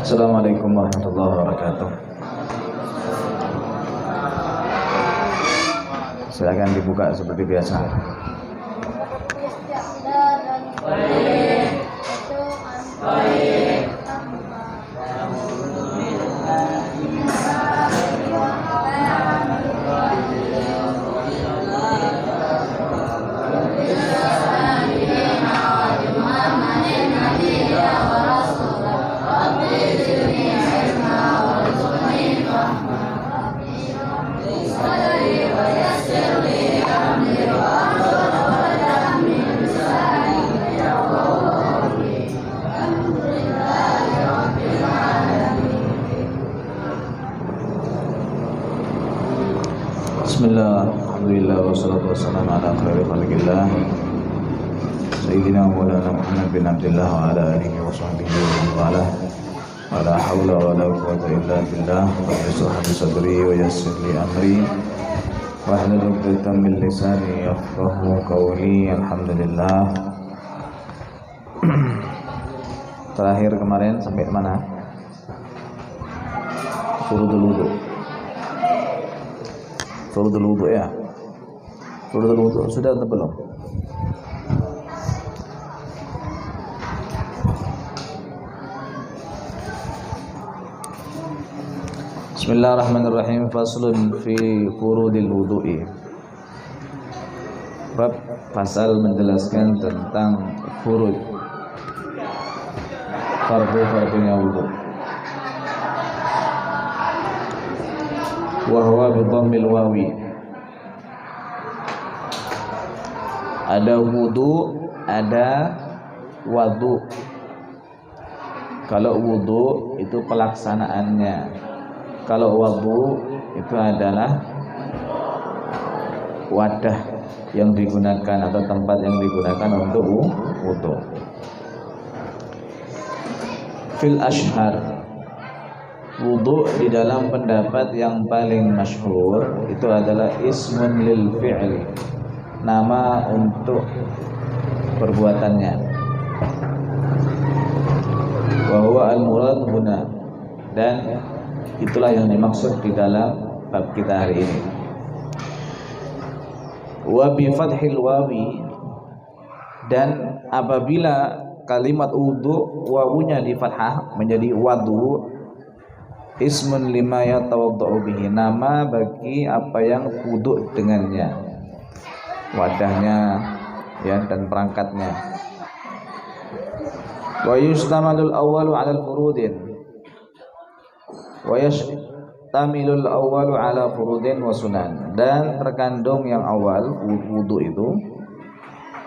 Assalamualaikum warahmatullahi wabarakatuh. Silakan dibuka seperti biasa. Bismillah, alhamdulillah, wassalatu wassalamu ala khairi khalqillah Sayyidina Maulana Muhammad bin Abdullah wa ala alihi wa sahbihi wa ala wa la hawla wa la quwwata illa billah Rabbi shrah li sadri wa yassir li amri wahlul 'uqdatam min lisani yafqahu qawli. Alhamdulillah. Terakhir kemarin sampai mana? Furudul wudu. Furudul wudu ya. Furudul wudu sudah atau belum? Bismillahirrahmanirrahim. Faslun fi furudil wudu'i. Bab pasal menjelaskan tentang furud, fardu-fardunya wudu. Wa huwa bi dhammil wawi. Ada wudu, ada wadu. Kalau wudu itu pelaksanaannya. Kalau wadu itu adalah wadah yang digunakan atau tempat yang digunakan untuk wudu. Fil ashhar, wudu di dalam pendapat yang paling masyhur itu adalah ismun lil fi'li, nama untuk perbuatannya. Wa huwa al murad huna, dan itulah yang dimaksud di dalam bab kita hari ini. Wa bi fathil wawi, dan apabila kalimat wudu wawunya di fathah menjadi wadu, ismun lima yatawaddau bihi, nama bagi apa yang wudu dengannya, wadahnya ya dan perangkatnya. Wa yustamalul awwalu 'ala furudin, wa yastamilul awwalu 'ala furudin wa sunan, dan terkandung yang awal wudu itu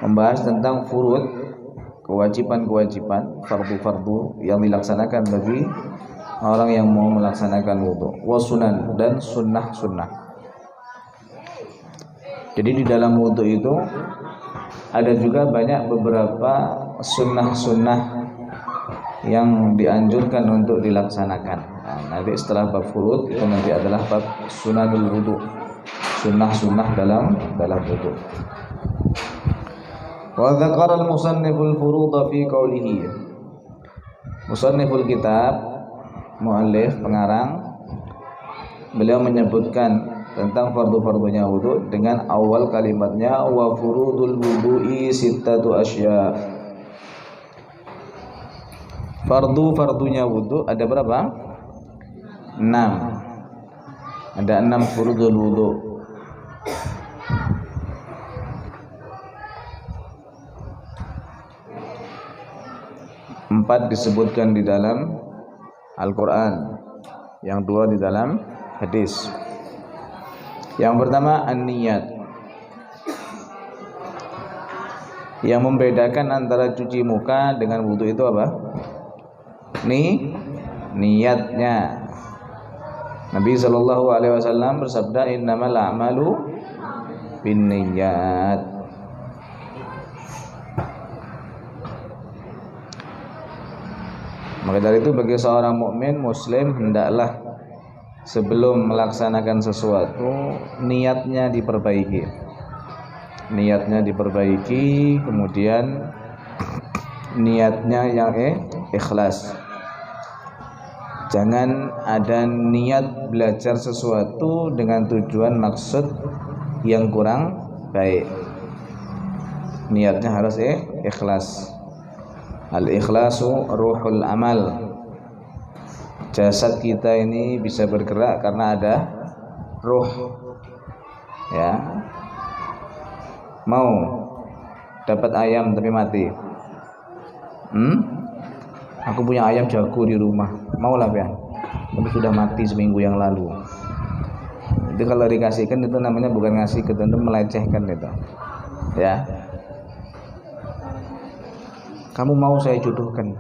membahas tentang furud, kewajiban-kewajiban, fardu-fardu yang dilaksanakan bagi orang yang mau melaksanakan wudu, wasunan, dan sunnah-sunnah. Jadi di dalam wudu itu ada juga banyak beberapa sunnah-sunnah yang dianjurkan untuk dilaksanakan. Nah, nanti setelah bab furud itu nanti adalah bab sunanul wudu, sunnah-sunnah dalam wudu. Wa dzakara al-musanniful furuda fi qawlihi. Musanniful kitab, muallif, pengarang, beliau menyebutkan tentang fardu-fardunya wudu dengan awal kalimatnya wa furudul wudu'i sittatu asya. Fardu-fardunya wudu ada berapa? 6. Ada 6 furudul wudu. Empat disebutkan di dalam Al-Quran, yang 2 di dalam hadis. Yang pertama an-niyat, yang membedakan antara cuci muka dengan wudu itu apa? Niatnya. Nabi SAW bersabda, innamal a'malu binniyat. Maka dari itu bagi seorang mukmin muslim hendaklah sebelum melaksanakan sesuatu niatnya diperbaiki. Niatnya diperbaiki, kemudian niatnya yang ikhlas. Jangan ada niat belajar sesuatu dengan tujuan maksud yang kurang baik. Niatnya harus ikhlas. Al-ikhlasu ruhul amal. Jasad kita ini bisa bergerak karena ada ruh. Ya. Mau dapat ayam tapi mati. Aku punya ayam jago di rumah. Maulah ya. Tapi sudah mati seminggu yang lalu. Itu kalau dikasihkan itu namanya bukan ngasih, itu melecehkan itu. Ya. Kamu mau saya jodohkan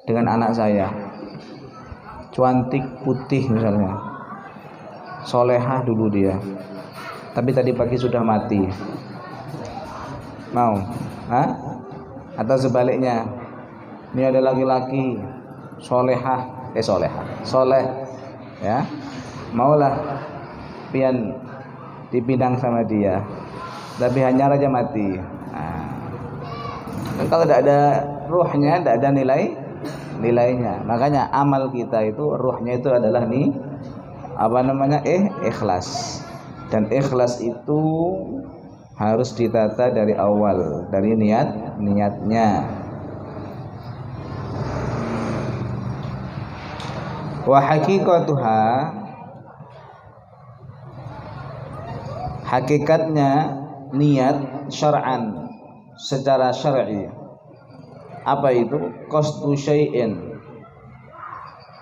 dengan anak saya, cantik putih misalnya, solehah dulu dia, tapi tadi pagi sudah mati. Mau? Atau sebaliknya, ini ada laki-laki soleh, ya, maulah pian dipinang sama dia, tapi hanya aja mati. Kalau tidak ada ruhnya, tidak ada nilainya. Makanya amal kita itu ruhnya itu adalah ikhlas. Dan ikhlas itu harus ditata dari awal, dari niatnya. Wa haqiqatuha, hakikatnya niat syar'an, secara syar'i. Apa itu? Qasdu syai'in,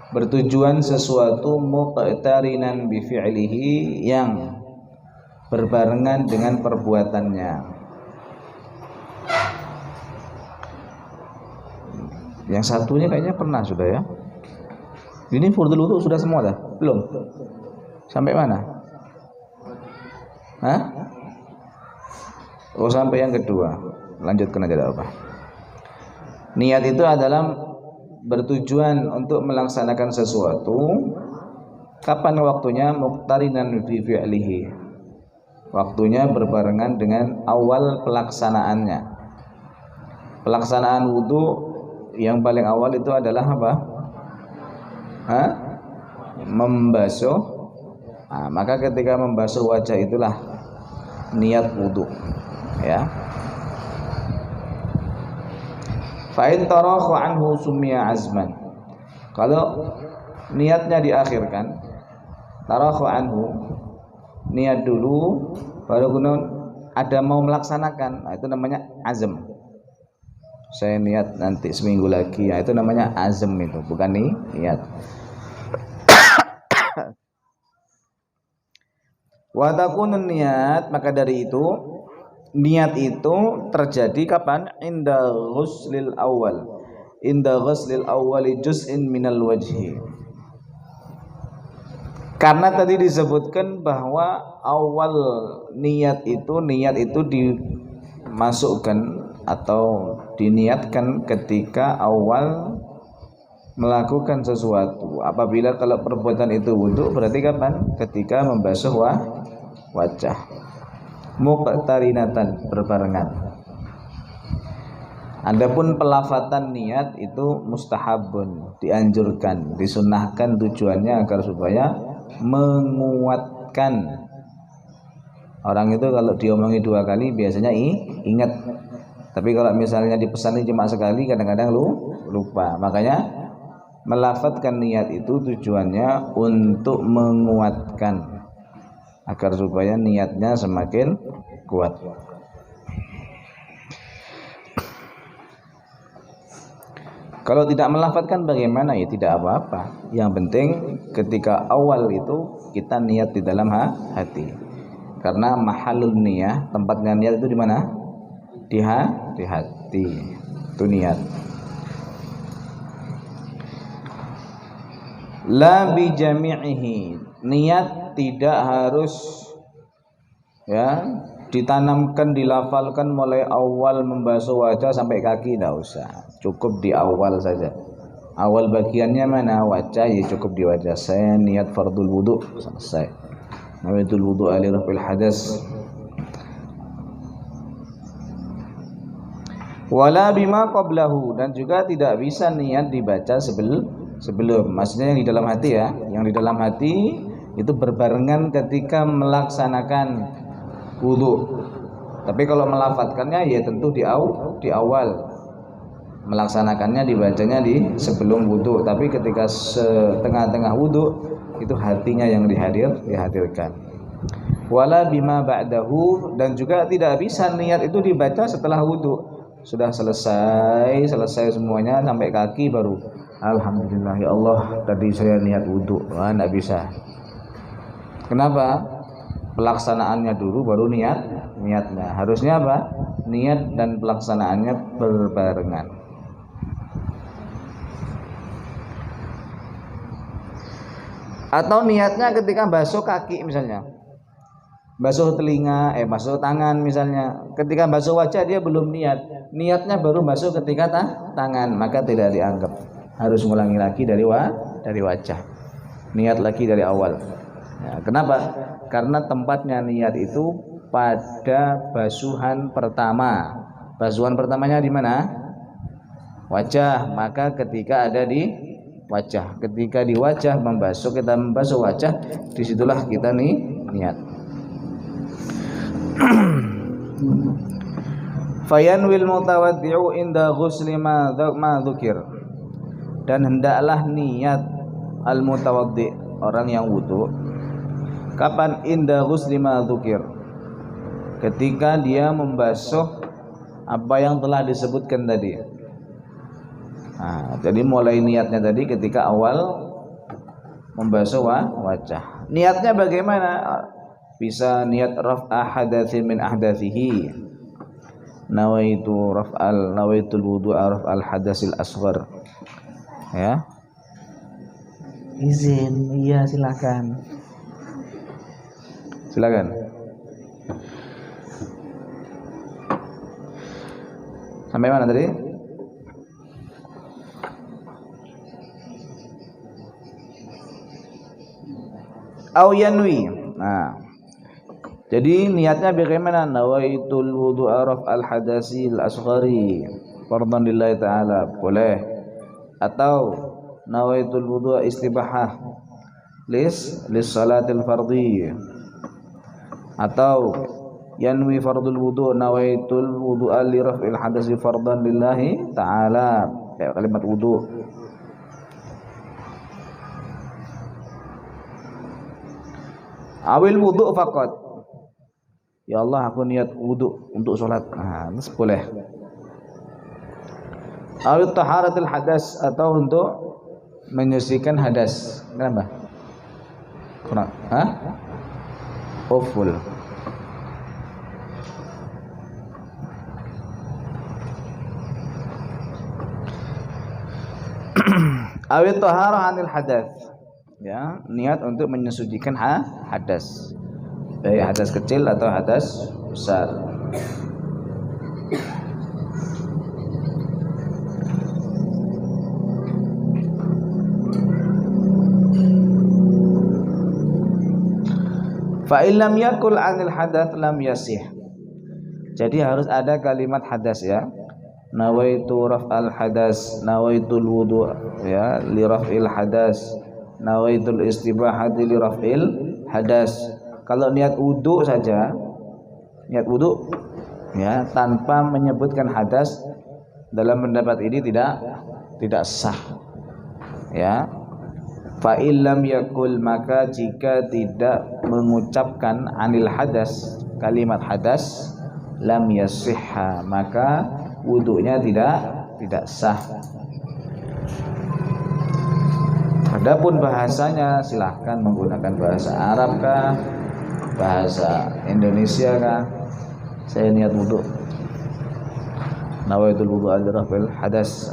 bertujuan sesuatu, muqtarinan bi fi'lihi, yang berbarengan dengan perbuatannya. Yang satunya kayaknya pernah sudah ya. Ini fardhu wudu sudah semua dah? Belum? Sampai mana? Oh, sampai yang kedua. Lanjutkan aja, apa? Niat itu adalah bertujuan untuk melaksanakan sesuatu. Kapan waktunya? Muqtarinan fi fi'lihi, waktunya berbarengan dengan awal pelaksanaannya. Pelaksanaan wudu yang paling awal itu adalah apa? Membasuh. Maka ketika membasuh wajah itulah niat wudu, ya. Fa'in tarakha anhu summiya azman. Kalau niatnya diakhirkan, tarakha anhu, niat dulu baru kemudian ada mau melaksanakan, itu namanya azam. Saya niat nanti seminggu lagi, itu namanya azam, itu bukan niat. Wa takunun niat, maka dari itu niat itu terjadi kapan? Inda ghuslil awal, inda ghuslil awali juz'in minal wajhi. Karena tadi disebutkan bahwa awal niat itu dimasukkan atau diniatkan ketika awal melakukan sesuatu. Apabila kalau perbuatan itu wudu, berarti kapan? Ketika membasuh wajah. Muqtarinatan, berbarengan. Adapun pelafatan niat itu mustahabun, dianjurkan, disunnahkan, tujuannya agar supaya menguatkan. Orang itu kalau diomongi 2 kali biasanya ingat. Tapi kalau misalnya dipesani cuma sekali, kadang-kadang lupa. Makanya melafatkan niat itu tujuannya untuk menguatkan, agar supaya niatnya semakin kuat. Kalau tidak melafatkan bagaimana? Ya tidak apa-apa. Yang penting ketika awal itu kita niat di dalam hati. Karena mahalul niyah, tempatnya niat itu di mana? Di hati. Itu niat. La bi jami'ihi, niat tidak harus ditanamkan, dilafalkan mulai awal membasuh wajah sampai kaki, tidak usah. Cukup di awal saja. Awal bagiannya mana? Wajah, ya cukup di wajah. Saya niat fardul wudu, selesai. Nawaitul wudu li raf'il hadas. Wala bima qablahu, dan juga tidak bisa niat dibaca sebelum, maksudnya yang di dalam hati ya, yang di dalam hati itu berbarengan ketika melaksanakan wudu. Tapi kalau melafadzkannya ya tentu di awal, melaksanakannya dibacanya di sebelum wudu. Tapi ketika setengah-tengah wudu itu hatinya yang dihadirkan. Wala bima ba'dahu, dan juga tidak bisa niat itu dibaca setelah wudu. Sudah selesai semuanya sampai kaki baru alhamdulillah ya Allah tadi saya niat wudu. Enggak bisa. Kenapa? Pelaksanaannya dulu baru niatnya. Harusnya apa? Niat dan pelaksanaannya berbarengan. Atau niatnya ketika basuh kaki misalnya, basuh telinga, basuh tangan misalnya. Ketika basuh wajah dia belum niatnya baru basuh ketika tangan, maka tidak dianggap. Harus ngulangi lagi dari wajah. Niat lagi dari awal. Ya, kenapa? Karena tempatnya niat itu pada basuhan pertama. Basuhan pertamanya di mana? Wajah. Maka ketika ada di wajah, ketika di wajah kita membasuh wajah, disitulah kita niat. Fayanwil mutawaddi'u inda ghusli ma dzukir, dan hendaklah niat al mutawaddi', orang yang wudu. Kapan? Inda ghusli ma dzukir, ketika dia membasuh apa yang telah disebutkan tadi. Nah, jadi mulai niatnya tadi ketika awal membasuh wajah. Niatnya bagaimana? Bisa niat raf'a hadatsin min ahdatsihi, nawaitul wudu'a raf'al hadasil asghar. Ya. Izin, iya silakan. Sampai mana tadi? Au yanwi. Nah, jadi niatnya bagaimana? Nawaitul wudu'a raf'al hadasil asghari fardhan lillahi ta'ala, boleh. Atau nawaitul wudu'a istibahah lis salatil fardhi. Atau yanwi fardul wudu' nawaitul wudu'a li raf'il hadasi fardhan lillahi ta'ala, kayak kalimat wudu'. Awil wudu' faqat, ya Allah aku niat wudu untuk sholat, itu boleh. Awil taharatul hadas, atau untuk menyucikan hadas. Kenapa? Kurang? Full. Awil taharah anil hadas, ya, niat untuk menyucikan hadas, baik hadas kecil atau hadas besar. Fa illam yakul anil hadath lam yasih. Jadi harus ada kalimat hadas ya. Nawaitu raf'al hadas, nawaitul wudu' ya li raf'il hadas, nawaitul istibahati li raf'il hadas. Kalau niat wudu saja, niat wudu ya tanpa menyebutkan hadas, dalam pendapat ini tidak sah. Ya. Fa illam yakul, maka jika tidak mengucapkan anil hadas, kalimat hadas, lam yasihha, maka wudunya tidak sah. Adapun bahasanya silahkan menggunakan bahasa Arab kah, bahasa Indonesia kah. Saya niat wudu, nawaitul wudu al-rafil hadas,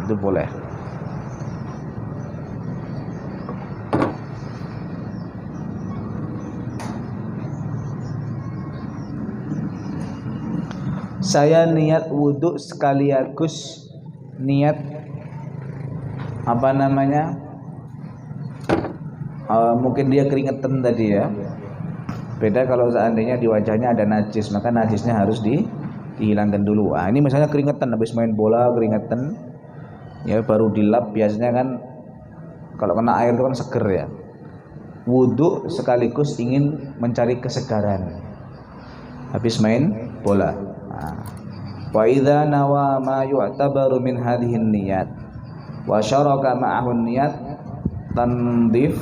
itu boleh. Saya niat wudu sekaligus niat mungkin dia keringetan tadi ya. Beda kalau seandainya di wajahnya ada najis, maka najisnya harus dihilangkan dulu. Ini misalnya keringetan, habis main bola keringetan, ya baru dilap, biasanya kan Kalau kena air itu kan seger ya. Wudu sekaligus ingin mencari kesegaran habis main bola. Wa idza nawa ma yu'tabaru min hadhihi niyat wa syaraka ma'ahu niyat tandif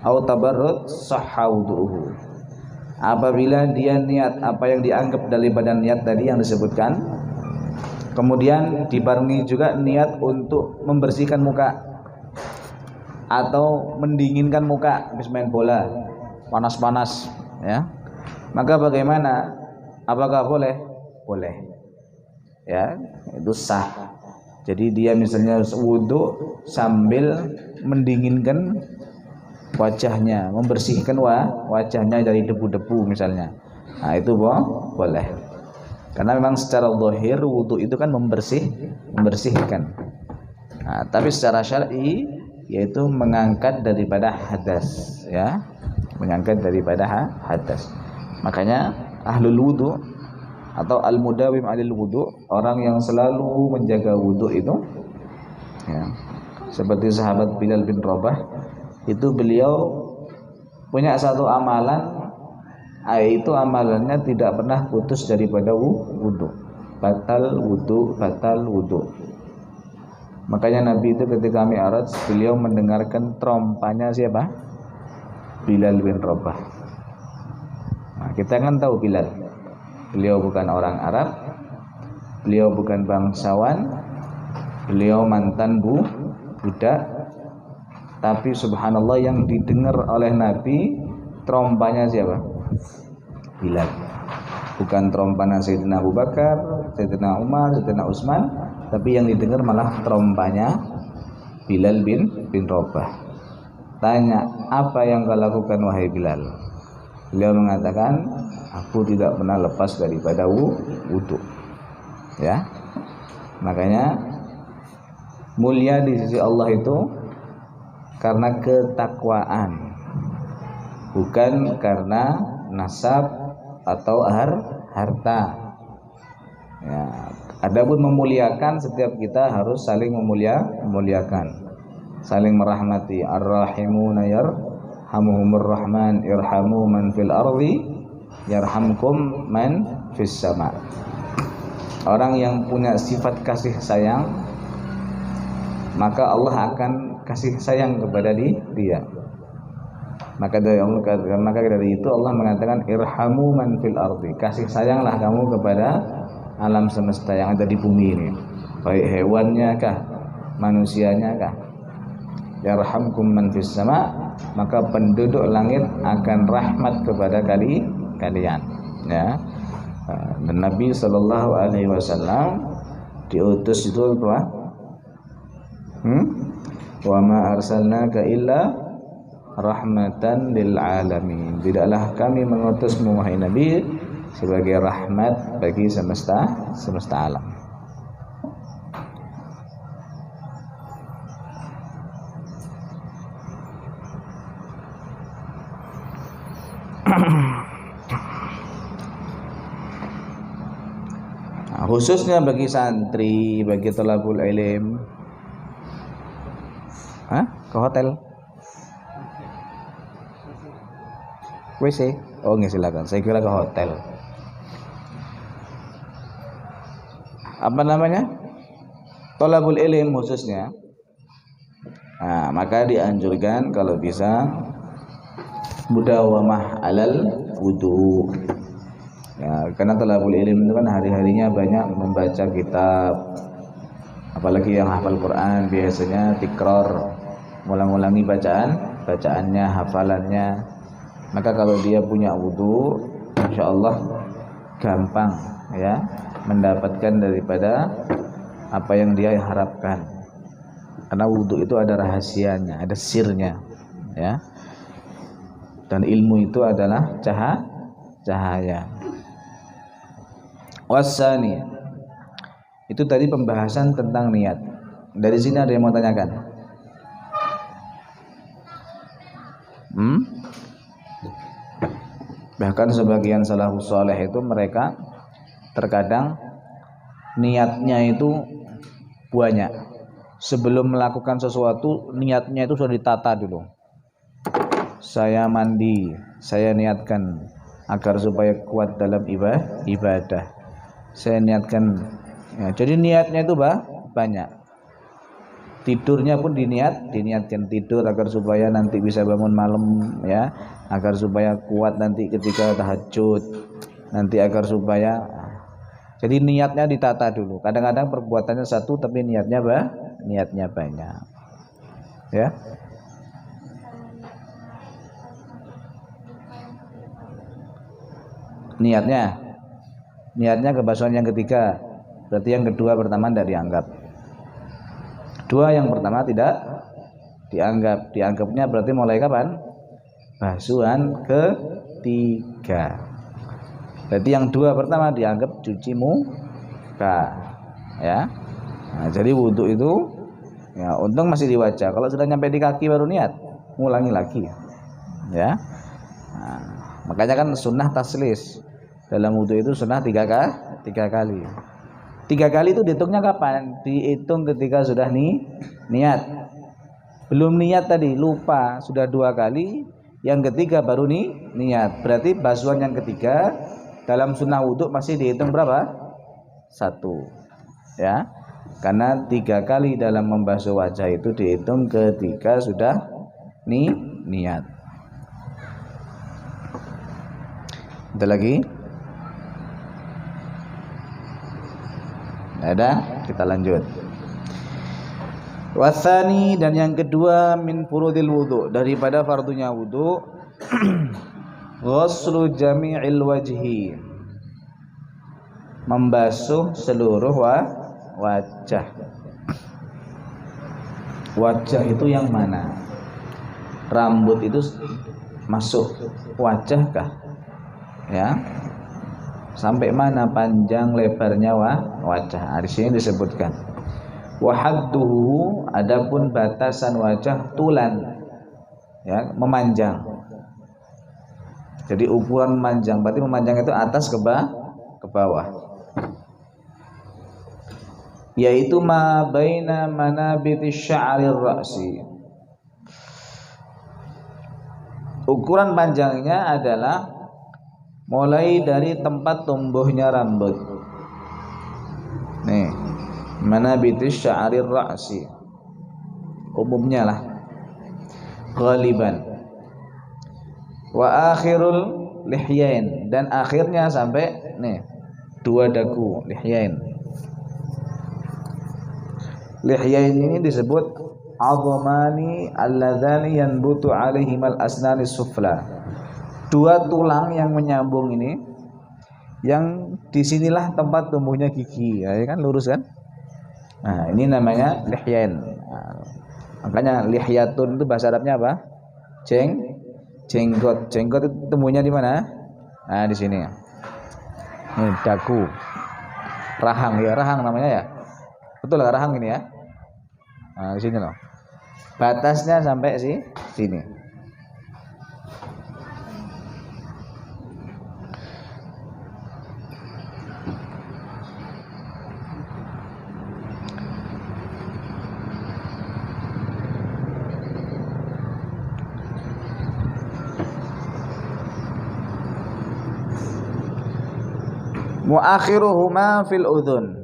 atau tabarrud sahha wudu'uhu. Apabila dia niat apa yang dianggap daripada niat tadi yang disebutkan, kemudian dibarengi juga niat untuk membersihkan muka atau mendinginkan muka habis main bola panas-panas ya, maka bagaimana? Apakah boleh? Boleh ya, itu sah. Jadi dia misalnya wudu sambil mendinginkan wajahnya, membersihkan wajahnya dari debu-debu misalnya, nah itu boleh, karena memang secara zahir wudu itu kan membersihkan. Nah, tapi secara syar'i yaitu mengangkat daripada hadas ya, mengangkat daripada hadas. Makanya ahlul wudu atau al-mudawim 'alil wudu, orang yang selalu menjaga wudu itu ya, seperti sahabat Bilal bin Rabah itu, beliau punya satu amalan, itu amalannya tidak pernah putus daripada wudu, batal wudu. Makanya Nabi itu ketika Mi'raj beliau mendengarkan trompanya siapa? Bilal bin Rabah. Nah, kita kan tahu Bilal, beliau bukan orang Arab, beliau bukan bangsawan, beliau mantan budak, tapi subhanallah yang didengar oleh Nabi trompanya siapa? Bilal. Bukan trompanya Sayyidina Abu Bakar, Sayyidina Umar, Sayyidina Utsman, tapi yang didengar malah trompanya Bilal bin Rabah. Tanya, apa yang kau lakukan wahai Bilal? Beliau mengatakan, aku tidak pernah lepas daripada wudu. Ya, makanya mulia di sisi Allah itu karena ketakwaan, bukan karena nasab atau harta. Ya, adapun memuliakan, setiap kita harus saling memuliakan, saling merahmati. Ar-rahimuna yarhamuhumur rahman irhamu man fil ardi yarhamkum man fis sama. Orang yang punya sifat kasih sayang, maka Allah akan kasih sayang kepada dia. Maka dari itu Allah mengatakan irhamu man fil ardi, kasih sayanglah kamu kepada alam semesta yang ada di bumi ini, baik hewannya kah, manusianya kah. Yarhamkum man fis sama, maka penduduk langit akan rahmat kepada kalian ya. Dan Nabi sallallahu alaihi wasallam diutus itu apa? Wa ma arsalnaka illa rahmatan lil alamin. Tidaklah kami mengutusmu wahai Nabi sebagai rahmat bagi semesta alam. Nah, khususnya bagi santri, bagi thalabul ilm, ke hotel WC? Oh nggak, silakan. Saya kira ke hotel. Apa namanya? Thalabul ilm khususnya. Nah, maka dianjurkan kalau bisa mudawamah alal wudu. Ya, karena thalabul ilm itu kan hari-harinya banyak membaca kitab. Apalagi yang hafal Quran biasanya tikrar, ngulang-ulangi bacaannya, hafalannya. Maka kalau dia punya wudu, insyaallah gampang ya mendapatkan daripada apa yang dia harapkan. Karena wudu itu ada rahasianya, ada sirnya ya. Dan ilmu itu adalah cahaya. Wasani, itu tadi pembahasan tentang niat. Dari sini ada yang mau tanyakan? Bahkan sebagian salafus saleh itu mereka terkadang niatnya itu banyak, sebelum melakukan sesuatu niatnya itu sudah ditata dulu. Saya mandi, saya niatkan agar supaya kuat dalam ibadah. Saya niatkan ya, jadi niatnya itu banyak. Tidurnya pun diniatkan tidur agar supaya nanti bisa bangun malam ya, agar supaya kuat nanti ketika tahajud, nanti agar supaya jadi niatnya ditata dulu. Kadang-kadang perbuatannya satu tapi niatnya banyak. Ya. Niatnya kebasuhan yang ketiga. Berarti yang kedua pertama tidak dianggap. Dua yang pertama tidak dianggap. Dianggapnya berarti mulai kapan? Basuhan ketiga. Berarti yang dua pertama dianggap cuci muka. Ya. Nah, jadi wudhu itu ya untung masih di wajah. Kalau sudah nyampe di kaki baru niat, ngulangi lagi. Ya. Nah, makanya kan sunnah taslis. Dalam wudhu itu sunnah tiga kali. 3 kali itu dihitungnya kapan? Dihitung ketika sudah niat. Belum niat tadi, lupa, sudah 2 kali. Yang ketiga baru niat. Berarti basuhan yang ketiga dalam sunnah wudhu masih dihitung berapa? 1. Ya. Karena 3 kali dalam membasuh wajah itu dihitung ketika sudah niat. Ada lagi? Ada, kita lanjut. Wasani, dan yang kedua min furudil wudu, daripada fardunya wudu ghuslu jami'il wajhi, membasuh seluruh wajah. Wajah itu yang mana? Rambut itu masuk wajah kah? Ya. Sampai mana panjang lebarnya wajah? Di sini disebutkan. Wa hadduhu, adapun batasan wajah tulan, ya, memanjang. Jadi ukuran memanjang, berarti memanjang itu atas ke bawah. Yaitu ma baina manabiti sya'rir ra'si. Ukuran panjangnya adalah mulai dari tempat tumbuhnya rambut. Nih, manabitis sya'rir ra'si. Umumnya lah. Ghaliban. Wa akhirul lihyain, dan akhirnya sampai nih 2 dagu, lihyain. Lihyain ini disebut azmani alladzani yanbutu alaihimal asnani sufla. 2 tulang yang menyambung ini, yang disinilah tempat tumbuhnya gigi, ya kan, lurus kan? Nah, ini namanya lihyain. Nah, makanya lihyatun itu bahasa Arabnya apa? Jenggot. Jenggot itu tumbuhnya di mana? Nah, di sini. Ini dagu. Rahang, ya, rahang namanya ya. Betul lah, rahang ini ya. Nah, di sini loh. Batasnya sampai sini. Muakhiruhuma fil udhun,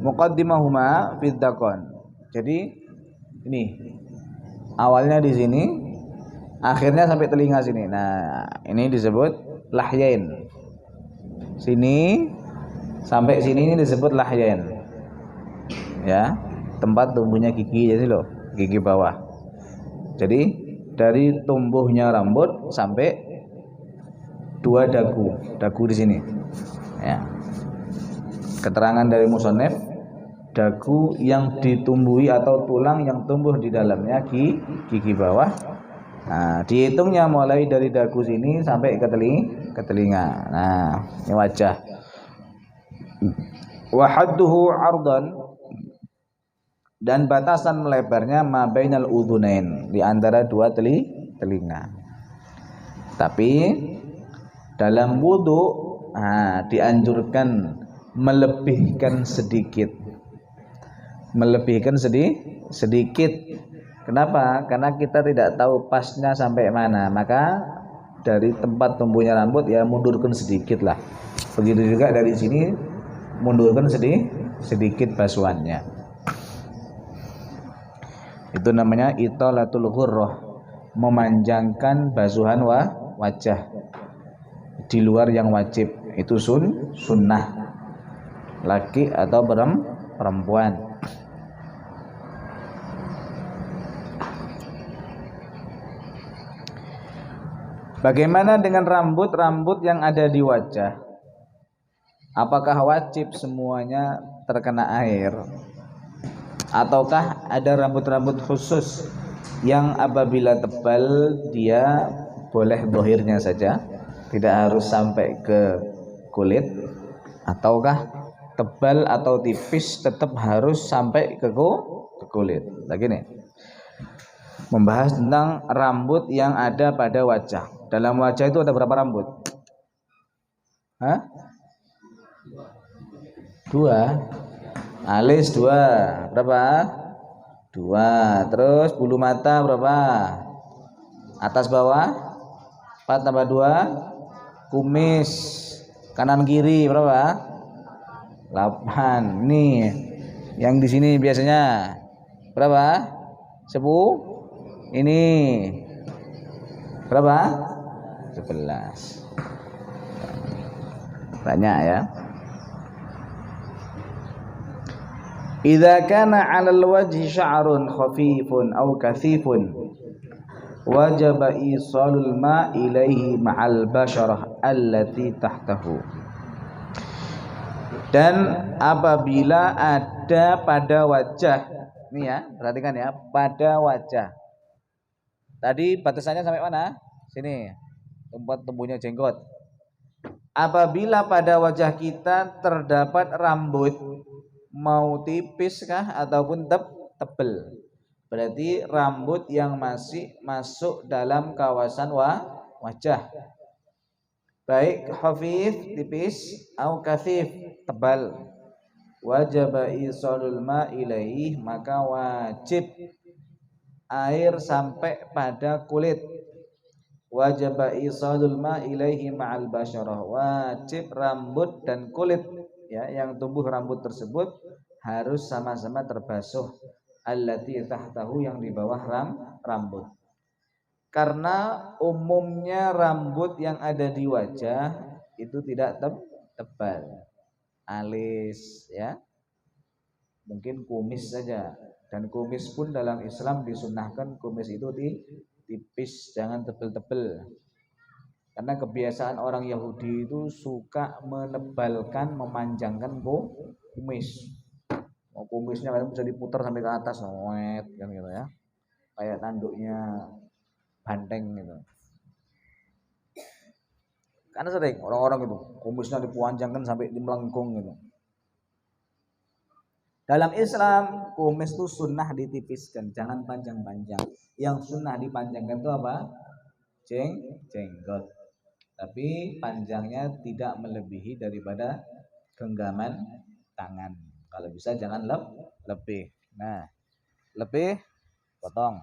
muqaddimahuma fid daqan. Jadi ini awalnya di sini, akhirnya sampai telinga sini. Nah, ini disebut lahyain. Sini sampai sini ini disebut lahyain. Ya, tempat tumbuhnya gigi, jadi loh, gigi bawah. Jadi dari tumbuhnya rambut sampai 2 dagu di sini. Ya. Keterangan dari musannif, dagu yang ditumbuhi atau tulang yang tumbuh di dalamnya gigi bawah. Nah, dihitungnya mulai dari dagu sini sampai ke telinga. Nah, ini wajah. Wa hadduhu 'ardan, dan batasan melebarnya ma bainal udhunain, di antara 2 telinga. Tapi dalam wudu dianjurkan melebihkan sedikit. melebihkan sedikit. Kenapa? Karena kita tidak tahu pasnya sampai mana, maka dari tempat tumbuhnya rambut ya mundurkan sedikit lah. Begitu juga dari sini mundurkan sedikit basuhannya. Itu namanya italatul ghurrah, memanjangkan basuhan wajah di luar yang wajib. Itu sunnah laki atau perempuan. Bagaimana dengan rambut-rambut yang ada di wajah? Apakah wajib semuanya terkena air? Ataukah ada rambut-rambut khusus yang apabila tebal dia boleh dohirnya saja, tidak harus sampai ke kulit? Ataukah tebal atau tipis tetap harus sampai ke kulit? Lagi nih, membahas tentang rambut yang ada pada wajah. Dalam wajah itu ada berapa rambut? Hah? 2. Alis 2. Berapa? 2. Terus bulu mata berapa? Atas bawah 4 tambah 2. Kumis kanan kiri berapa? 8. Nih yang di sini biasanya berapa? 10. Ini berapa? 11. Banyak ya. Idza kana 'alal wajhi sya'run khafifun aw kathifun wajaba isalul ma ilaihi ma'al basharah allati tahtahu. Dan apabila ada pada wajah, ini ya, perhatikan ya, pada wajah. Tadi batasannya sampai mana? Sini, tempat tumbuhnya jenggot. Apabila pada wajah kita terdapat rambut, mau tipis kah ataupun tebal, berarti rambut yang masih masuk dalam kawasan wajah, baik khafif tipis atau kathif tebal, wajib isalul ma ilaih, maka wajib air sampai pada kulit. Wajib isalul ma ilaihi ma'al basyarah, wajib rambut dan kulit ya yang tumbuh rambut tersebut harus sama-sama terbasuh, allati tahtahu, yang di bawah rambut. Karena umumnya rambut yang ada di wajah itu tidak tebal, alis ya, mungkin kumis saja, dan kumis pun dalam Islam disunahkan kumis itu tipis, jangan tebel-tebel. Karena kebiasaan orang Yahudi itu suka menebalkan, memanjangkan kumis. Kumisnya kan bisa diputar sampai ke atas, kan gitu ya. Kayak tanduknya banteng gitu. Karena sering orang-orang itu kumisnya dipanjangkan sampai di melengkung gitu. Dalam Islam kumis itu sunnah ditipiskan, jangan panjang-panjang. Yang sunnah dipanjangkan itu apa? Jenggot. Tapi panjangnya tidak melebihi daripada genggaman tangan. Kalau bisa jangan lebih. Nah, lebih potong.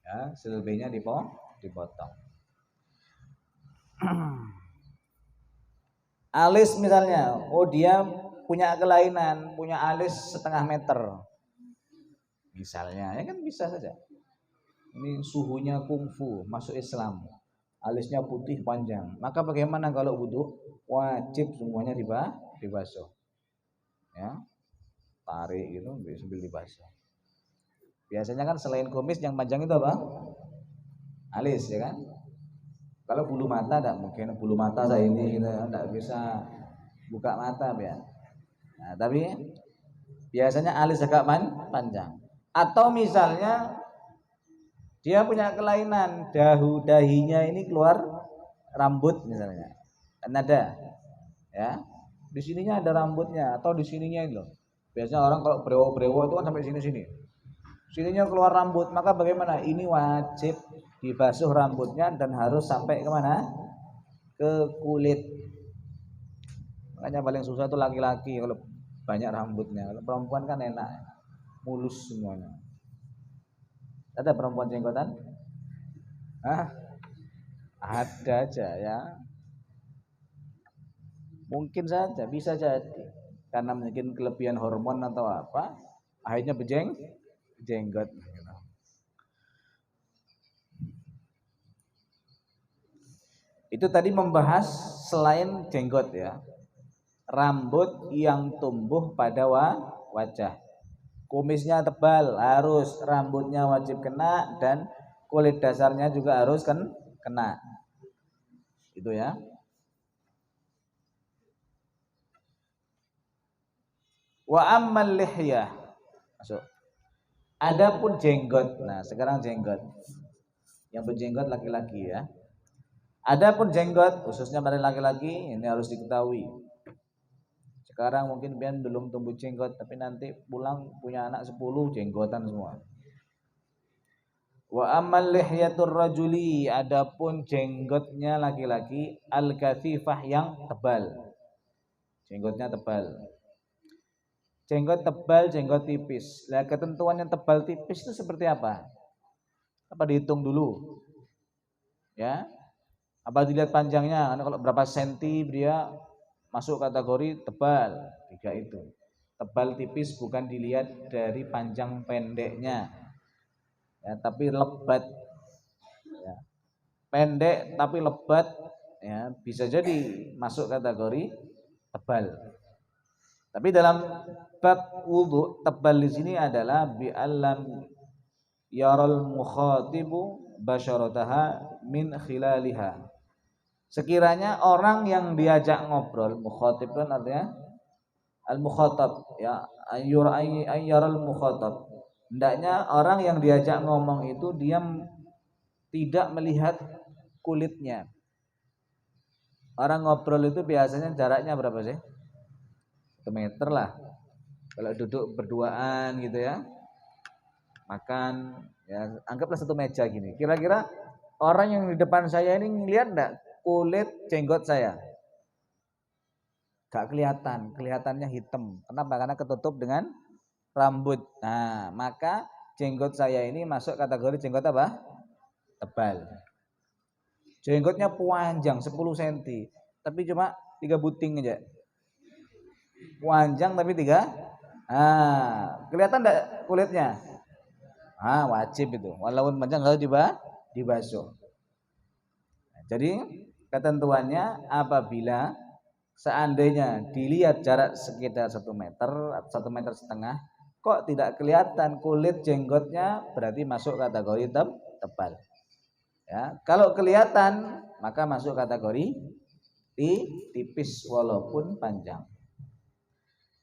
Ya, selebihnya dipotong. Alis misalnya, dia punya kelainan, punya alis 0,5 meter. Misalnya, ya kan bisa saja. Ini suhunya kungfu, masuk Islam. Alisnya putih panjang. Maka bagaimana kalau wudhu? Wajib semuanya dibasuh. Ya. Tarik gitu sambil dibasuh. Biasanya kan selain kumis yang panjang itu apa? Alis ya kan? Kalau bulu mata tidak mungkin, bulu mata saya ini kita tidak bisa buka mata ya. Nah, tapi biasanya alis agak panjang. Atau misalnya dia punya kelainan, dahinya ini keluar rambut misalnya. Kan ada. Ya. Di sininya ada rambutnya atau di sininya itu loh. Biasanya orang kalau brewo-brewo itu kan sampai sini-sini. Sininya keluar rambut, maka bagaimana? Ini wajib dibasuh rambutnya dan harus sampai kemana? Ke kulit. Makanya paling susah itu laki-laki kalau banyak rambutnya. Kalau perempuan kan enak. mulus semuanya. Ada perempuan jenggotan? Hah? Ada aja ya. Mungkin saja, bisa jadi. Karena mungkin kelebihan hormon atau apa, akhirnya jenggot. Itu tadi membahas selain jenggot ya, rambut yang tumbuh pada wajah. Kumisnya tebal harus, rambutnya wajib kena, dan kulit dasarnya juga harus kena. Itu ya. Wa ammal lihyah. Masuk. Adapun jenggot. Nah, sekarang jenggot. Yang berjenggot laki-laki ya. Adapun jenggot khususnya pada laki-laki ini harus diketahui. Sekarang mungkin pian belum tumbuh jenggot, tapi nanti pulang punya anak 10 jenggotan semua. Wa ammal lihyatur rajuli, adapun jenggotnya laki-laki al-kathifah yang tebal. Jenggotnya tebal. Jenggot tebal, jenggot tipis. Nah, ketentuan yang tebal tipis itu seperti apa? Apa dihitung dulu? Ya. Apa dilihat panjangnya? Karena kalau berapa senti dia masuk kategori tebal, 3 itu. Tebal tipis bukan dilihat dari panjang pendeknya, ya, tapi lebat. Ya. Pendek tapi lebat, ya, bisa jadi masuk kategori tebal. Tapi dalam bab wudu, tebal di sini adalah bi alam yaral mukhatibu basyarataha min khilaliha. Sekiranya orang yang diajak ngobrol, mukhatib kan artinya al-mukhatab ya, ayyaral mukhatab. Hendaknya orang yang diajak ngomong itu dia tidak melihat kulitnya. Orang ngobrol itu biasanya jaraknya berapa sih? 1 meter lah. Kalau duduk berduaan gitu ya, makan ya, anggaplah 1 meja gini. Kira-kira orang yang di depan saya ini ngelihat enggak kulit jenggot saya? Gak kelihatan, kelihatannya hitam. Kenapa? Karena ketutup dengan rambut. Nah, maka jenggot saya ini masuk kategori jenggot apa? Tebal. Jenggotnya panjang 10 cm, tapi cuma 3 buting aja. Panjang tapi 3. Kelihatan enggak kulitnya? Wajib itu. Walaupun panjang harus dibasuh. Nah, jadi ketentuannya apabila seandainya dilihat jarak sekitar 1 meter, 1,5 meter, kok tidak kelihatan kulit jenggotnya, berarti masuk kategori tebal. Ya, kalau kelihatan maka masuk kategori tipis walaupun panjang.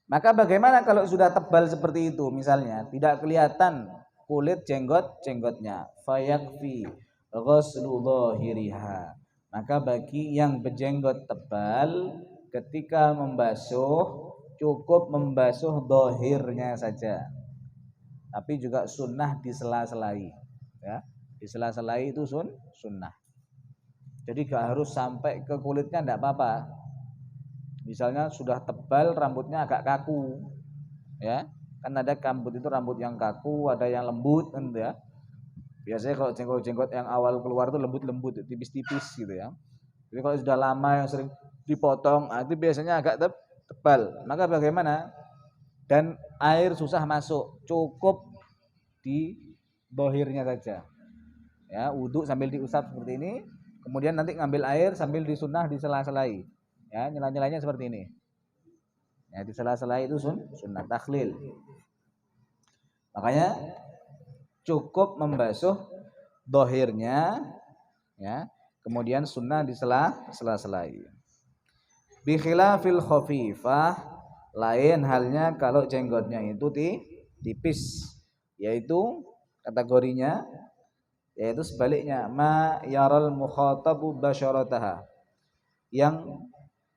Maka bagaimana kalau sudah tebal seperti itu, misalnya tidak kelihatan kulit jenggotnya, fayakfi ghuslu dhahiriha. Maka bagi yang berjenggot tebal, ketika membasuh cukup membasuh dohirnya saja, tapi juga sunnah disela-selai, ya, disela-selai itu sunnah. Jadi gak harus sampai ke kulitnya, enggak apa-apa. Misalnya sudah tebal, rambutnya agak kaku, ya, kan ada rambut itu rambut yang kaku, ada yang lembut kan ya. Biasanya kalau jenggot-jenggot yang awal keluar itu lembut-lembut, tipis-tipis gitu ya. Jadi kalau sudah lama yang sering dipotong, itu biasanya agak tebal. Maka bagaimana? Dan air susah masuk, cukup di dohirnya saja. Ya, wudhu sambil diusap seperti ini, kemudian nanti ngambil air sambil disunah disela-selai. Ya, nyela-nyelanya seperti ini. Ya, disela-selai itu sunnah takhlil. Makanya cukup membasuh dohirnya, ya. Kemudian sunnah disela-selai. Bi khilafil khafifah, lain halnya kalau jenggotnya itu tipis, yaitu kategorinya yaitu sebaliknya, ma yaral mukhatabu basyarataha, yang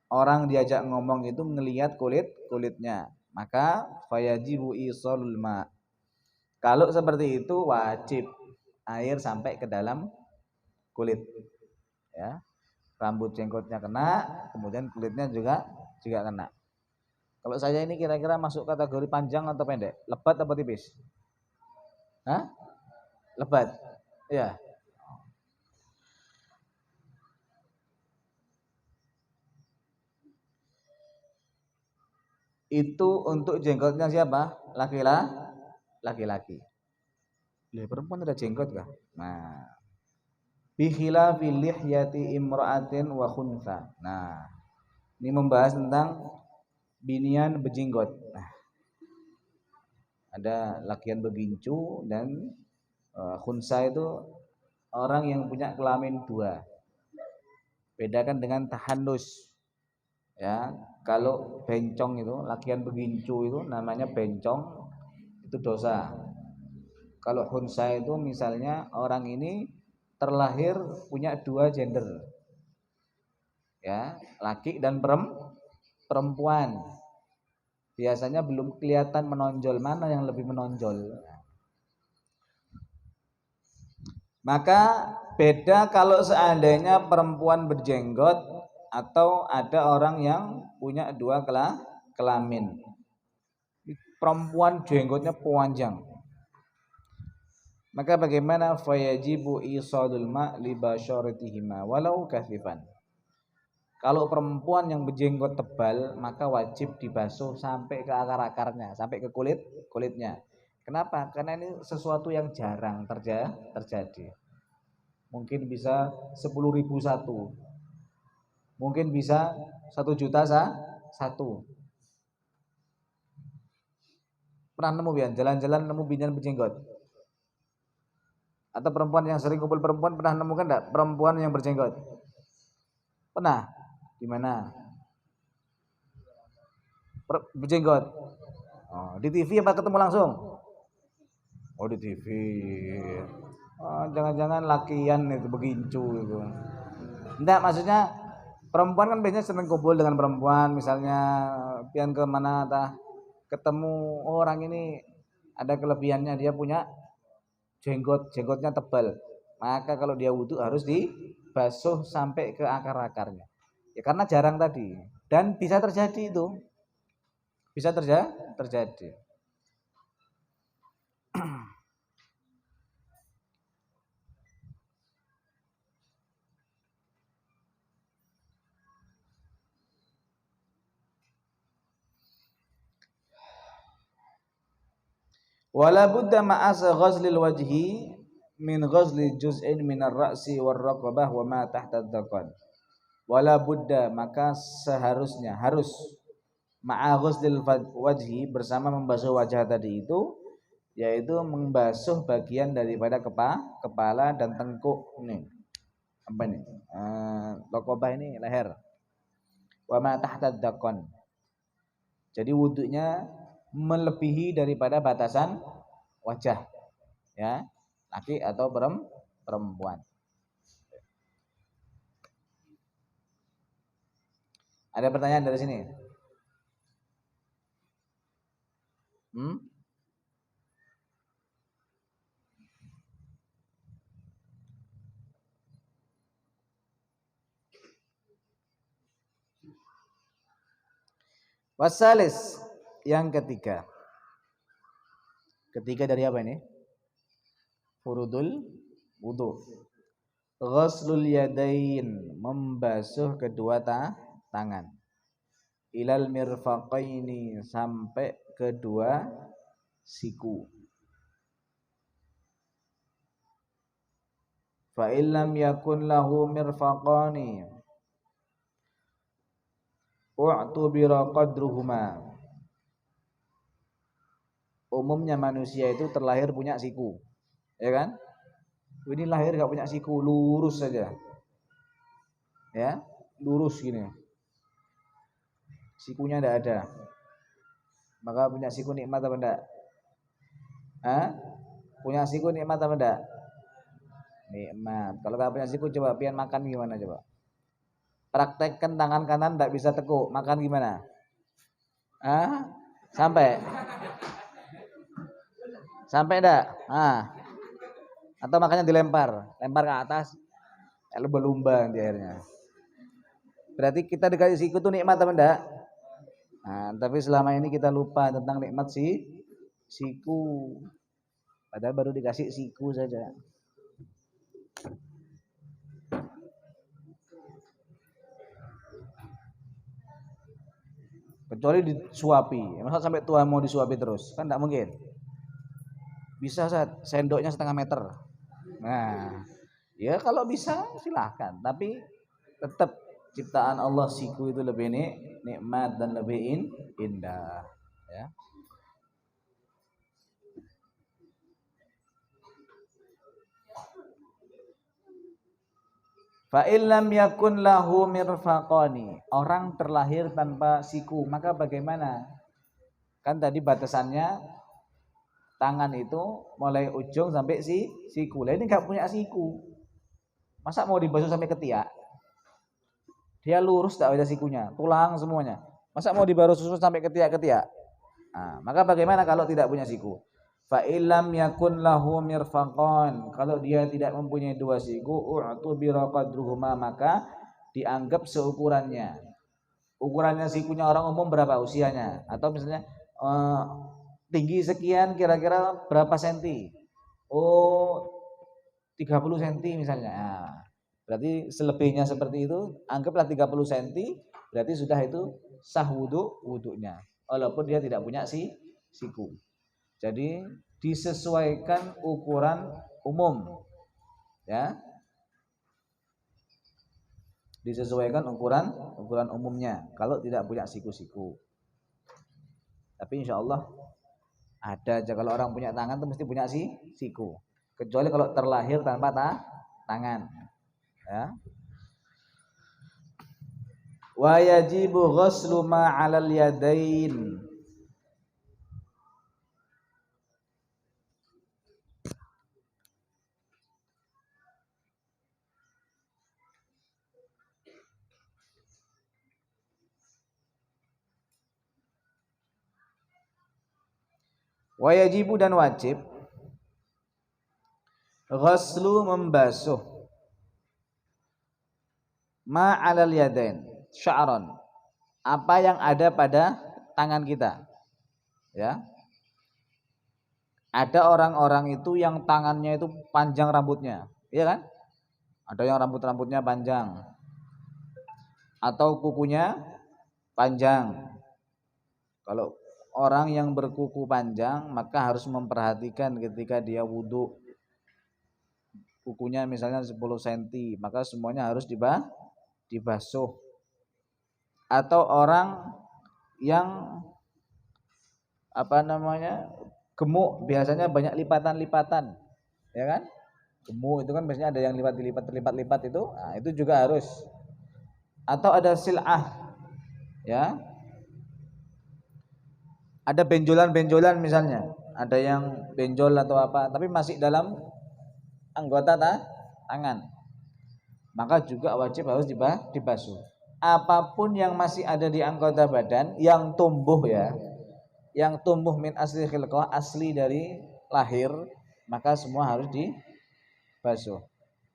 orang diajak ngomong itu melihat kulitnya, maka fayajibu isalul ma. Kalau seperti itu wajib air sampai ke dalam kulit. Ya, rambut jenggotnya kena, kemudian kulitnya juga kena. Kalau saya ini kira-kira masuk kategori panjang atau pendek? Lebat atau tipis? Hah? Lebat. Ya. Itu untuk jenggotnya siapa? Laki-laki. Perempuan ada jenggot kah? Nah, bi khilafil lihyati imra'atin wa khuntha. Nah, ini membahas tentang binian berjenggot. Nah, ada lakian begincu dan khunsa itu orang yang punya kelamin dua. Bedakan dengan tahannus. Ya, kalau bencong itu, lakian begincu itu namanya bencong, itu dosa. Kalau khunsa itu misalnya orang ini terlahir punya dua gender. Ya, laki dan perempuan. Biasanya belum kelihatan menonjol, mana yang lebih menonjol. Maka beda kalau seandainya perempuan berjenggot atau ada orang yang punya dua kelamin. Perempuan jenggotnya panjang. Maka bagaimana fayajibu isadul ma li basyaratihima walau kathifan. Kalau perempuan yang berjenggot tebal, maka wajib dibasuh sampai ke akar-akarnya, sampai ke kulitnya. Kenapa? Karena ini sesuatu yang jarang terjadi. Mungkin bisa 10.000 satu, mungkin bisa 1.000.000 satu. Pernah nemu Bian? Jalan-jalan nemu binian berjenggot? Atau perempuan yang sering kumpul perempuan pernah nemukan enggak perempuan yang berjenggot? Pernah? Di mana? Berjenggot. Oh, di TV apa ketemu langsung? Oh, di TV. Oh, jangan-jangan lakian itu begincu itu. Enggak, maksudnya perempuan kan biasanya sering kumpul dengan perempuan, misalnya pian ke mana tah ketemu orang ini ada kelebihannya, dia punya jenggotnya tebal. Maka kalau dia wudhu harus dibasuh sampai ke akar-akarnya. Ya karena jarang tadi dan bisa terjadi itu. Bisa terjadi. Wala budda ma'as ghazlil wajhi min ghazli juz'in min ar-ra'si war-raqabah wa ma tahta ad-daqan. Wala budda, maka seharusnya harus ma'a ghazlil wajhi, bersama membasuh wajah tadi itu, yaitu membasuh bagian daripada kepala dan tengkuk ini. Apa ini? Raqabah ini leher. Wa ma tahta ad-daqan. Jadi wudunya melebihi daripada batasan wajah, ya, laki atau perempuan. Ada pertanyaan dari sini? Wasalis, yang ketiga. Ketiga dari apa ini? Furudul wudu. Ghuslul yadain, membasuh kedua tangan. Ilal mirfaqaini, sampai kedua siku. Fa illam yakun lahu mirfaqani u'tubira qadruhuma. Umumnya manusia itu terlahir punya siku, ya kan? Ini lahir gak punya siku, lurus saja, ya, lurus gini, sikunya tidak ada. Maka punya siku nikmat apa enggak? Punya siku nikmat apa enggak? Nikmat. Kalau gak punya siku, coba pian makan gimana coba? Praktekkan tangan kanan tidak bisa tekuk, makan gimana? Sampai enggak? Atau makanya lempar ke atas, lumba-lumba di akhirnya. Berarti kita dikasih siku itu nikmat apa enggak? Nah, tapi selama ini kita lupa tentang nikmat siku. Padahal baru dikasih siku saja. Kecuali disuapi. Masa sampai tua mau disuapi terus? Kan enggak mungkin. Bisa sendoknya setengah meter. Nah, ya kalau bisa silahkan. Tapi tetap ciptaan Allah siku itu lebih nikmat dan lebih indah. Ya. Fa illam yakun lahu mirfaqani. Orang terlahir tanpa siku, maka bagaimana? Kan tadi batasannya tangan itu mulai ujung sampai siku. Lah ini enggak punya siku. Masa mau dibasuh sampai ketiak? Dia lurus tak ada sikunya, tulang semuanya. Masa mau dibasuh sampai ketiak-ketiak? Nah, maka bagaimana kalau tidak punya siku? Fa illam yakun lahu mirfaqan, kalau dia tidak mempunyai dua siku, u'tubira qadruhuma, maka dianggap seukurannya. Ukurannya sikunya orang umum berapa usianya? Atau misalnya tinggi sekian kira-kira berapa senti? Oh, 30 senti misalnya. Nah, berarti selebihnya seperti itu, anggaplah 30 senti, berarti sudah itu sah wudunya. Walaupun dia tidak punya siku. Jadi disesuaikan ukuran umum, ya, disesuaikan ukuran umumnya. Kalau tidak punya siku-siku, tapi insya Allah ada aja kalau orang punya tangan itu mesti punya siku. Kecuali kalau terlahir tanpa tangan, ya. Wa yajibu ghuslu ma 'alal yadain. Wa yajibu dan wajib ghuslu membasuh ma 'alal yadain sya'ran, apa yang ada pada tangan kita, ya. Ada orang-orang itu yang tangannya itu panjang rambutnya, iya kan? Ada yang rambutnya panjang atau kukunya panjang. Kalau orang yang berkuku panjang maka harus memperhatikan ketika dia wudhu, kukunya misalnya 10 cm, maka semuanya harus dibasuh. Atau orang yang gemuk, biasanya banyak lipatan-lipatan, ya kan? Gemuk itu kan biasanya ada yang lipat itu, nah, itu juga harus. Atau ada sil'ah, ya, ada benjolan-benjolan misalnya, ada yang benjol atau apa, tapi masih dalam anggota tangan, maka juga wajib harus dibasuh. Apapun yang masih ada di anggota badan yang tumbuh, ya, yang tumbuh min asli khilqah, asli dari lahir, maka semua harus dibasuh.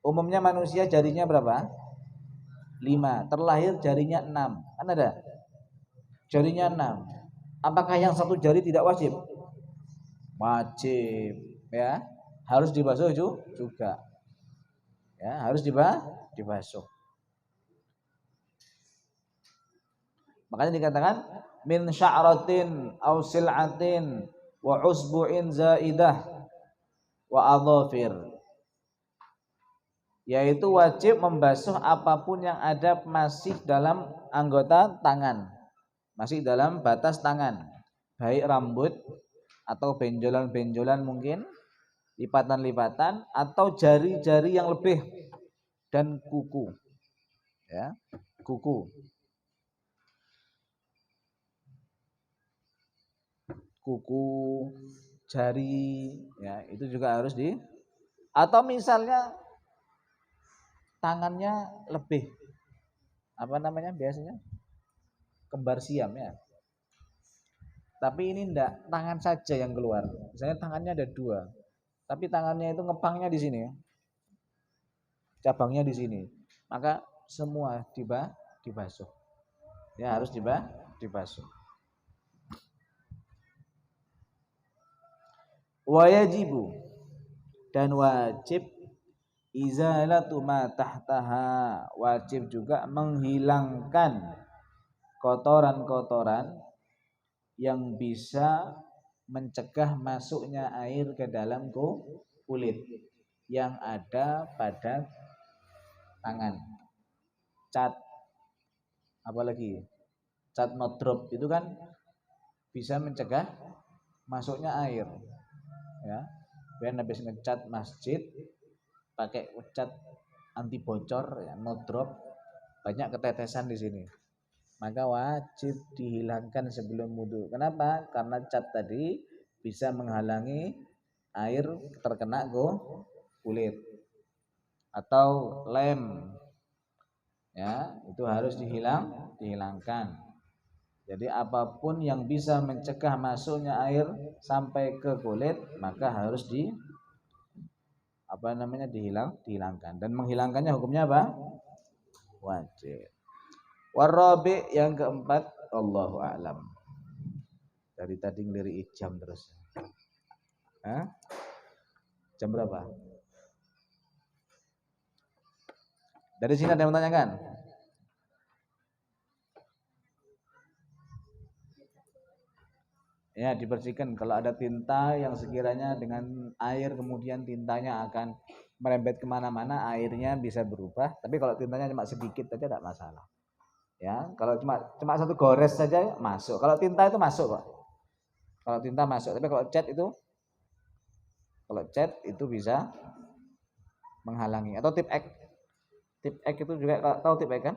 Umumnya manusia jarinya berapa? 5, terlahir jarinya 6, kan ada jarinya 6. Apakah yang satu jari tidak wajib? Wajib, ya, harus dibasuh juga, ya, harus dibasuh. Makanya dikatakan min sya'ratin aw sil'atin wa usbu'in zaidah wa adhafir, yaitu wajib membasuh apapun yang ada masih dalam anggota tangan, masih dalam batas tangan, baik rambut atau benjolan-benjolan mungkin, lipatan-lipatan, atau jari-jari yang lebih, dan kuku, ya, kuku, jari, ya, itu juga harus atau misalnya tangannya lebih biasanya kembar siam, ya. Tapi ini enggak, tangan saja yang keluar. Misalnya tangannya ada 2, tapi tangannya itu ngepangnya di sini, cabangnya di sini. Maka semua dibasuh. Ya, harus dibasuh. Wa yajibu, dan wajib, izalatu ma tahtaha, wajib juga menghilangkan kotoran-kotoran yang bisa mencegah masuknya air ke dalam kulit yang ada pada tangan. Cat, apalagi cat no drop itu kan bisa mencegah masuknya air, ya. Ben habis ngecat masjid pakai cat anti bocor, ya, no drop, banyak ketetesan di sini, maka wajib dihilangkan sebelum wudu. Kenapa? Karena cat tadi bisa menghalangi air terkena kulit. Atau lem, ya, itu harus dihilangkan. Jadi apapun yang bisa mencegah masuknya air sampai ke kulit maka harus dihilangkan. Dan menghilangkannya hukumnya apa? Wajib. Warabi, yang keempat, Allahu a'lam. Dari tadi ngelirik jam terus. Hah? Jam berapa? Dari sini ada yang menanyakan? Ya, dibersihkan. Kalau ada tinta yang sekiranya dengan air kemudian tintanya akan merembet kemana-mana, airnya bisa berubah. Tapi kalau tintanya cuma sedikit saja tidak masalah. Ya, kalau cuma satu gores saja masuk. Kalau tinta itu masuk kok. Kalau tinta masuk. Tapi kalau cat itu bisa menghalangi. Atau tip X. Tip X itu juga, tahu tip X kan?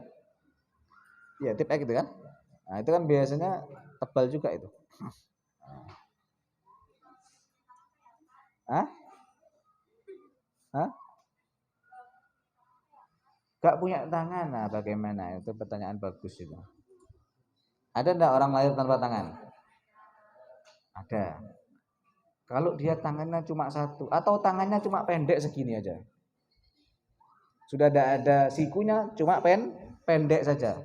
Iya, tip X itu kan. Nah, itu kan biasanya tebal juga itu. Hah? Gak punya tangan, nah bagaimana? Itu pertanyaan bagus itu. Ada enggak orang lahir tanpa tangan? Ada. Kalau dia tangannya cuma satu atau tangannya cuma pendek segini aja, sudah ada sikunya, cuma pendek saja.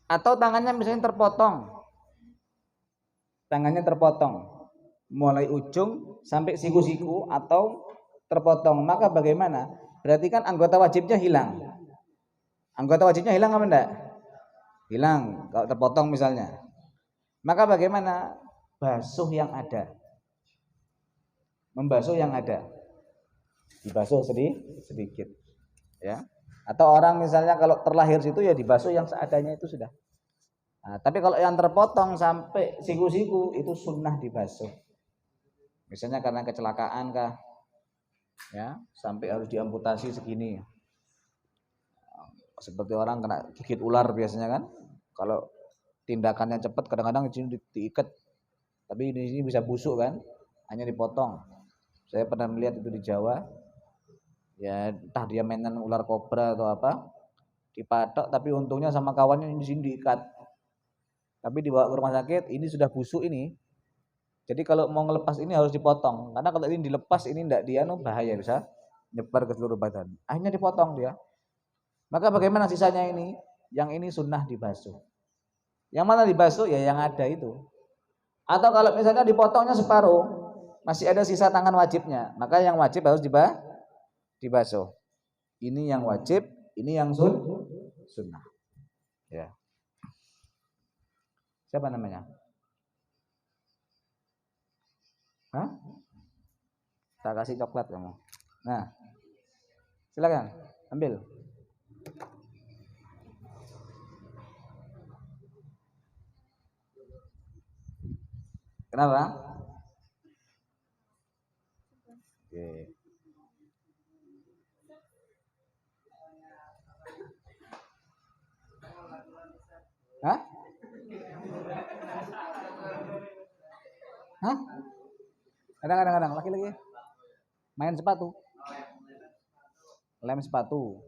Atau tangannya misalnya terpotong, mulai ujung sampai siku-siku atau terpotong, maka bagaimana? Berarti kan anggota wajibnya hilang. Anggota wajibnya hilang apa enggak? Hilang kalau terpotong misalnya. Maka bagaimana? Basuh yang ada. Membasuh yang ada. Dibasuh sedikit. Ya. Atau orang misalnya kalau terlahir situ ya dibasuh yang seadanya itu sudah. Nah, tapi kalau yang terpotong sampai siku-siku itu sunnah dibasuh. Misalnya karena kecelakaan kah, ya, sampai harus diamputasi segini. Seperti orang kena gigit ular biasanya kan. Kalau tindakannya cepat kadang-kadang di sini diikat. Tapi di sini bisa busuk kan, hanya dipotong. Saya pernah melihat itu di Jawa. Ya, entah dia mainan ular kobra atau apa, dipatok, tapi untungnya sama kawannya di sini diikat. Tapi dibawa ke rumah sakit, ini sudah busuk ini. Jadi kalau mau ngelepas ini harus dipotong. Karena kalau ini dilepas ini enggak bahaya, bisa nyebar ke seluruh badan. Akhirnya dipotong dia. Maka bagaimana sisanya ini? Yang ini sunnah dibasuh. Yang mana dibasuh? Ya yang ada itu. Atau kalau misalnya dipotongnya separuh, masih ada sisa tangan wajibnya, maka yang wajib harus dibasuh. Ini yang wajib, ini yang sunnah. Ya. Siapa namanya? Hah? Tak kasih coklat kamu. Nah, silakan ambil. Kenapa? Oke. Hah? Hah? Kadang-kadang laki-laki main sepatu. Lem sepatu.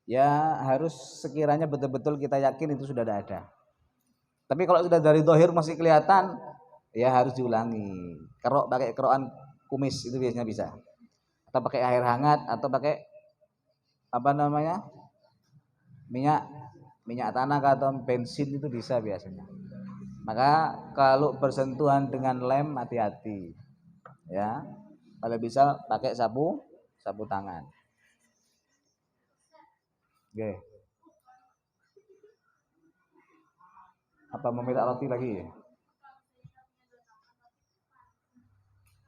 Ya harus sekiranya betul-betul kita yakin itu sudah ada. Tapi kalau sudah dari dohir masih kelihatan, ya harus diulangi. Pakai kerokan kumis itu biasanya bisa. Atau pakai air hangat atau pakai minyak minyak tanah atau bensin itu bisa biasanya. Maka kalau bersentuhan dengan lem hati-hati ya. Kalau bisa pakai sapu tangan. Oke. Apa mau minta roti lagi?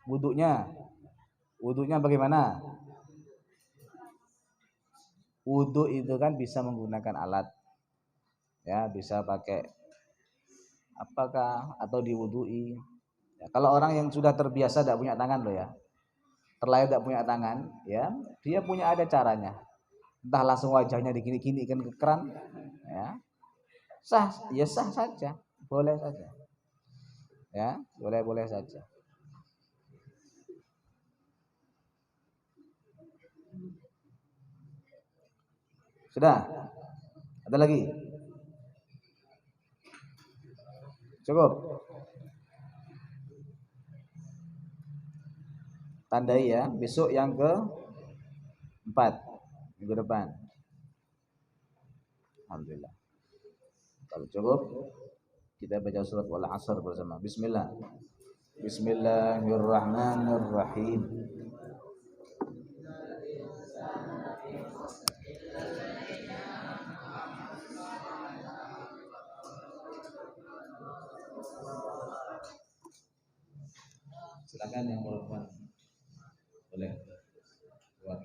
Wudhunya bagaimana? Wudhu itu kan bisa menggunakan alat, ya bisa pakai apakah atau diwudhui. Ya, kalau orang yang sudah terbiasa tidak punya tangan loh ya, terlahir tidak punya tangan, ya dia punya ada caranya. Entah langsung wajahnya digini-gini kan ke keran, ya sah, ya sah saja, boleh saja, ya boleh saja. Sudah? Ada lagi? Cukup? Tandai ya, besok yang ke 4 minggu depan. Alhamdulillah. Kalau cukup, kita baca surat Wal Asr bersama. Bismillah. Bismillahirrahmanirrahim. Silakan yang mau boleh.